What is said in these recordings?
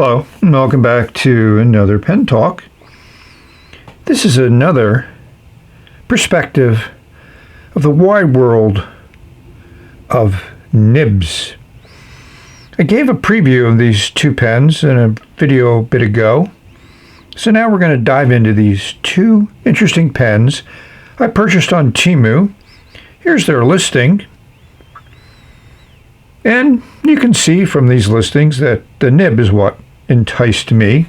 Hello, and welcome back to another pen talk. This is another perspective of the wide world of nibs. I gave a preview of these two pens in a video a bit ago, so now we're going to dive into these two interesting pens I purchased on Temu. Here's their listing. And you can see from these listings that the nib is what enticed me.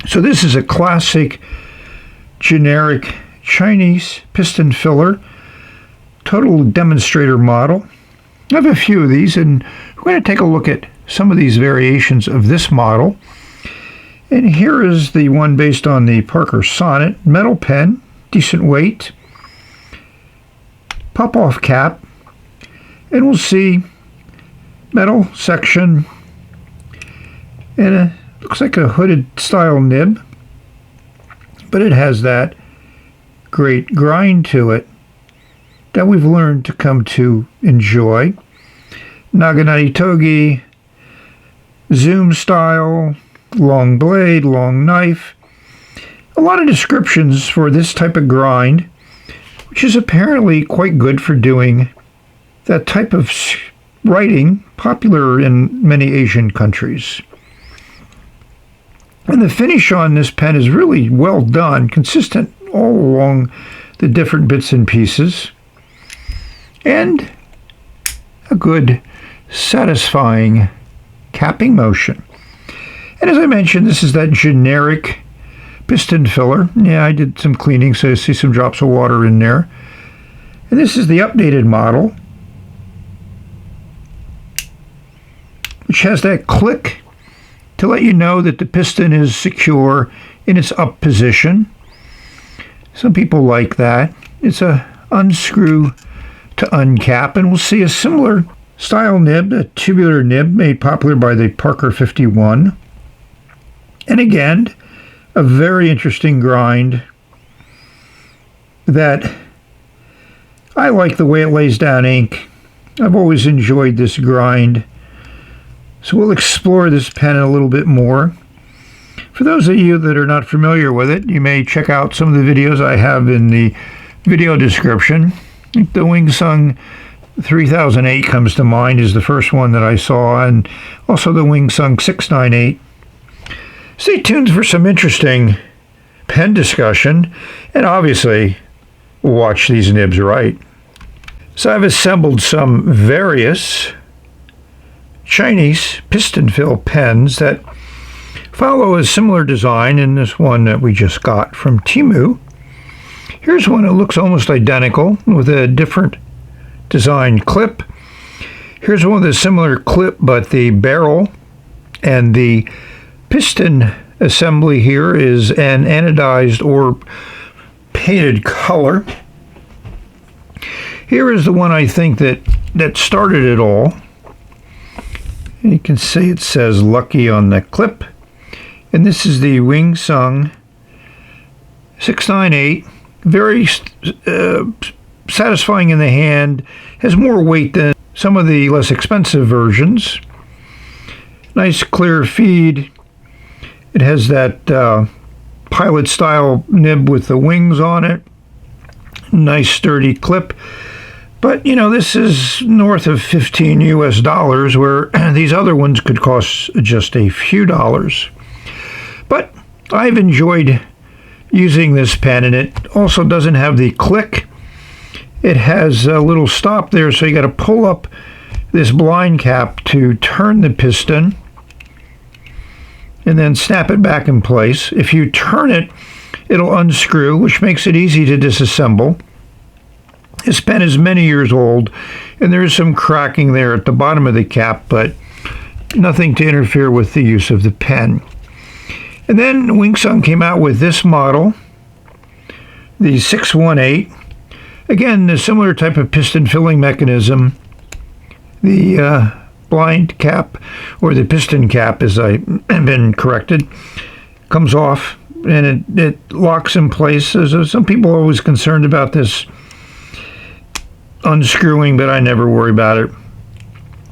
So this is a classic, generic Chinese piston filler, total demonstrator model. I have a few of these, and we're going to take a look at some of these variations of this model. And here is the one based on the Parker Sonnet, metal pen, decent weight, pop-off cap, and we'll see metal section and looks like a hooded style nib, but it has that great grind to it that we've learned to come to enjoy. Naginata togi, zoom style, long blade, long knife. A lot of descriptions for this type of grind, which is apparently quite good for doing that type of writing popular in many Asian countries. And the finish on this pen is really well done, consistent all along the different bits and pieces, and a good, satisfying capping motion. And as I mentioned, this is that generic piston filler. Yeah, I did some cleaning, so you see some drops of water in there. And this is the updated model, which has that click to let you know that the piston is secure in its up position. Some people like that. It's a unscrew to uncap, and we'll see a similar style nib, a tubular nib made popular by the Parker 51. And again, a very interesting grind that I like the way it lays down ink. I've always enjoyed this grind. So we'll explore this pen a little bit more. For those of you that are not familiar with it, you may check out some of the videos I have in the video description. The Wingsung 3008 comes to mind is the first one that I saw, and also the Wingsung 698. Stay tuned for some interesting pen discussion, and obviously watch these nibs right. So I've assembled some various Chinese piston fill pens that follow a similar design in this one that we just got from Temu. Here's one that looks almost identical with a different design clip. Here's one with a similar clip, but the barrel and the piston assembly here is an anodized or painted color. Here is the one I think that started it all. And you can see it says Lucky on the clip. And this is the Wingsung 698. Very satisfying in the hand. Has more weight than some of the less expensive versions. Nice clear feed. It has that pilot style nib with the wings on it. Nice sturdy clip. But, you know, this is north of $15 US, where these other ones could cost just a few dollars. But I've enjoyed using this pen, and it also doesn't have the click. It has a little stop there, so you got to pull up this blind cap to turn the piston and then snap it back in place. If you turn it, it'll unscrew, which makes it easy to disassemble. This pen is many years old, and there is some cracking there at the bottom of the cap, but nothing to interfere with the use of the pen. And then Wingsung came out with this model, the 618. Again, a similar type of piston filling mechanism. The blind cap, or the piston cap, as I've been corrected, comes off, and it locks in place. Some people are always concerned about this unscrewing, but I never worry about it.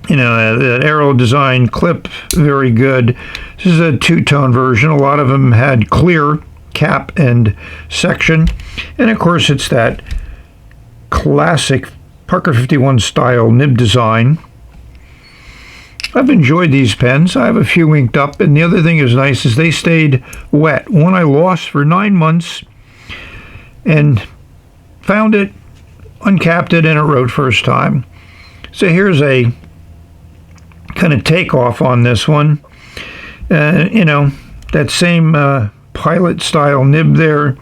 You know, that arrow design clip, very good. This is a two-tone version. A lot of them had clear cap and section. And of course, it's that classic Parker 51 style nib design. I've enjoyed these pens. I have a few inked up, and the other thing is nice is they stayed wet. One I lost for 9 months and found it, uncapped it, and it wrote first time. So here's a kind of takeoff on this one. You know, that same pilot style nib there.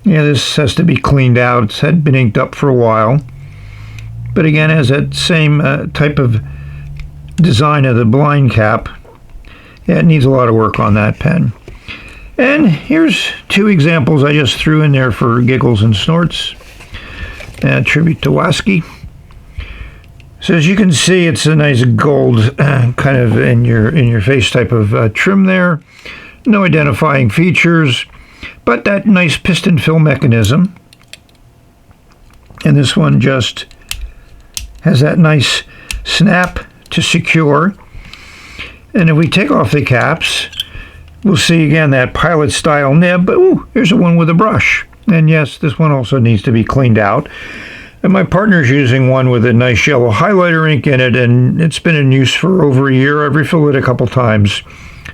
Yeah, this has to be cleaned out. It's had been inked up for a while. But again, has that same type of design of the blind cap. Yeah, it needs a lot of work on that pen. And here's 2 examples I just threw in there for giggles and snorts. Tribute to Wasky. So as you can see, it's a nice gold kind of in your face type of trim there. No identifying features, but that nice piston fill mechanism. And this one just has that nice snap to secure. And if we take off the caps, we'll see again that pilot style nib, but ooh, here's a one with a brush. And yes, this one also needs to be cleaned out. And my partner's using one with a nice yellow highlighter ink in it, and it's been in use for over a year. I've refilled it a couple times.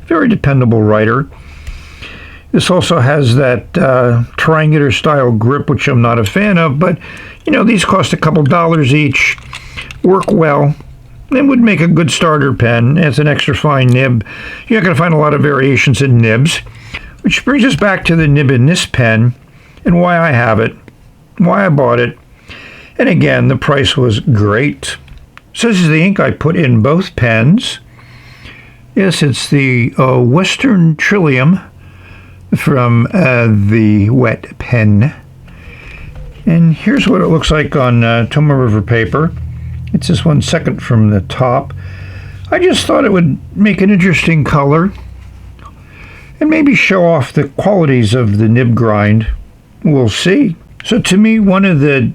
Very dependable writer. This also has that triangular style grip, which I'm not a fan of, but you know, these cost a couple dollars each, work well, and would make a good starter pen. It's an extra fine nib. You're not going to find a lot of variations in nibs, which brings us back to the nib in this pen and why I have it, why I bought it. And again, the price was great. So this is the ink I put in both pens. Yes, it's the Western Trillium from the wet pen. And here's what it looks like on Temu River paper. It's just 1 second from the top. I just thought it would make an interesting color and maybe show off the qualities of the nib grind. We'll see. So to me, one of the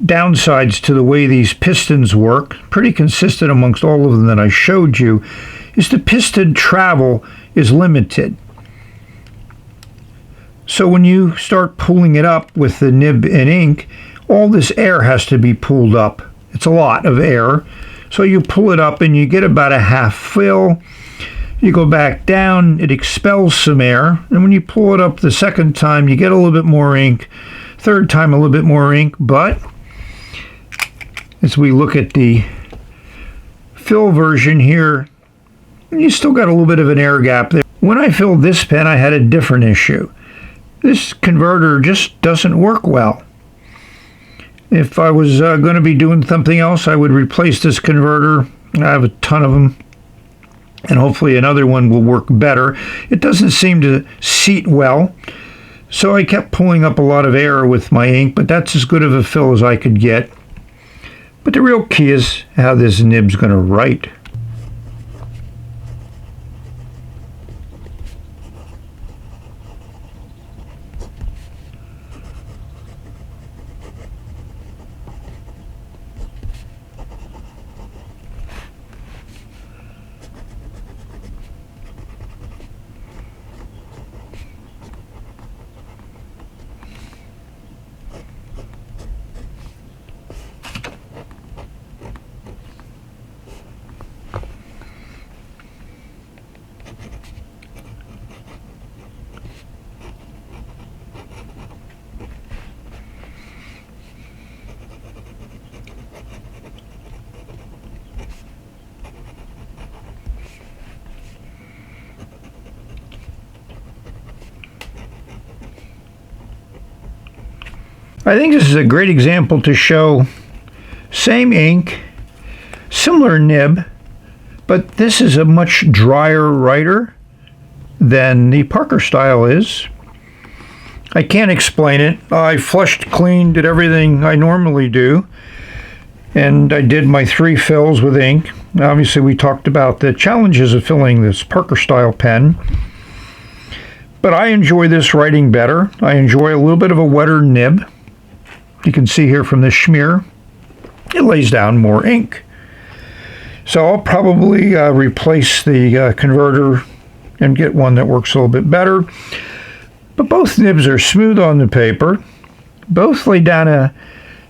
downsides to the way these pistons work, pretty consistent amongst all of them that I showed you, is the piston travel is limited. So when you start pulling it up with the nib and ink, all this air has to be pulled up. It's a lot of air. So you pull it up and you get about a half fill. You go back down, it expels some air. And when you pull it up the second time, you get a little bit more ink. Third time, a little bit more ink. But as we look at the fill version here, you still got a little bit of an air gap there. When I filled this pen, I had a different issue. This converter just doesn't work well. If I was going to be doing something else, I would replace this converter. I have a ton of them, and hopefully another one will work better. It doesn't seem to seat well, so I kept pulling up a lot of air with my ink, but that's as good of a fill as I could get. But the real key is how this nib's going to write. I think this is a great example to show same ink, similar nib, but this is a much drier writer than the Parker style is. I can't explain it. I flushed, cleaned, did everything I normally do, and I did my 3 fills with ink. Obviously, we talked about the challenges of filling this Parker style pen, but I enjoy this writing better. I enjoy a little bit of a wetter nib. You can see here from the smear, it lays down more ink. So I'll probably replace the converter and get one that works a little bit better. But both nibs are smooth on the paper. Both lay down a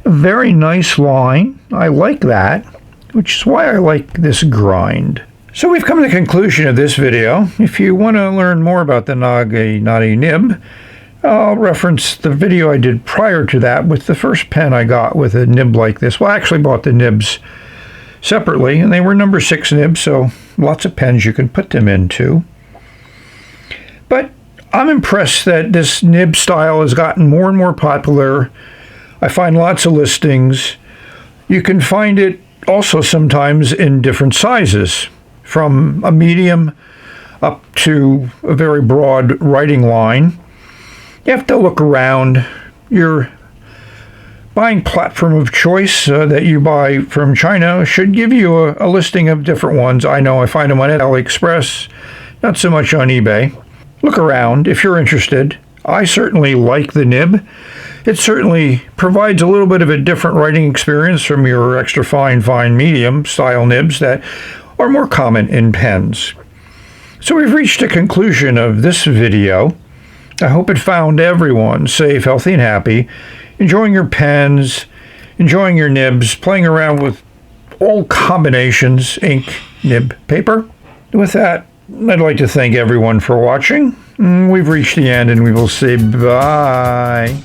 very nice line. I like that, which is why I like this grind. So we've come to the conclusion of this video. If you want to learn more about the Naginata nib, I'll reference the video I did prior to that with the first pen I got with a nib like this. Well, I actually bought the nibs separately, and they were number 6 nibs, so lots of pens you can put them into. But I'm impressed that this nib style has gotten more and more popular. I find lots of listings. You can find it also sometimes in different sizes, from a medium up to a very broad writing line. You have to look around. Your buying platform of choice that you buy from China should give you a listing of different ones. I know I find them on AliExpress, not so much on eBay. Look around if you're interested. I certainly like the nib. It certainly provides a little bit of a different writing experience from your extra fine medium style nibs that are more common in pens. So we've reached a conclusion of this video. I hope it found everyone safe, healthy, and happy, enjoying your pens, enjoying your nibs, playing around with all combinations, ink, nib, paper. With that, I'd like to thank everyone for watching. We've reached the end, and we will say bye.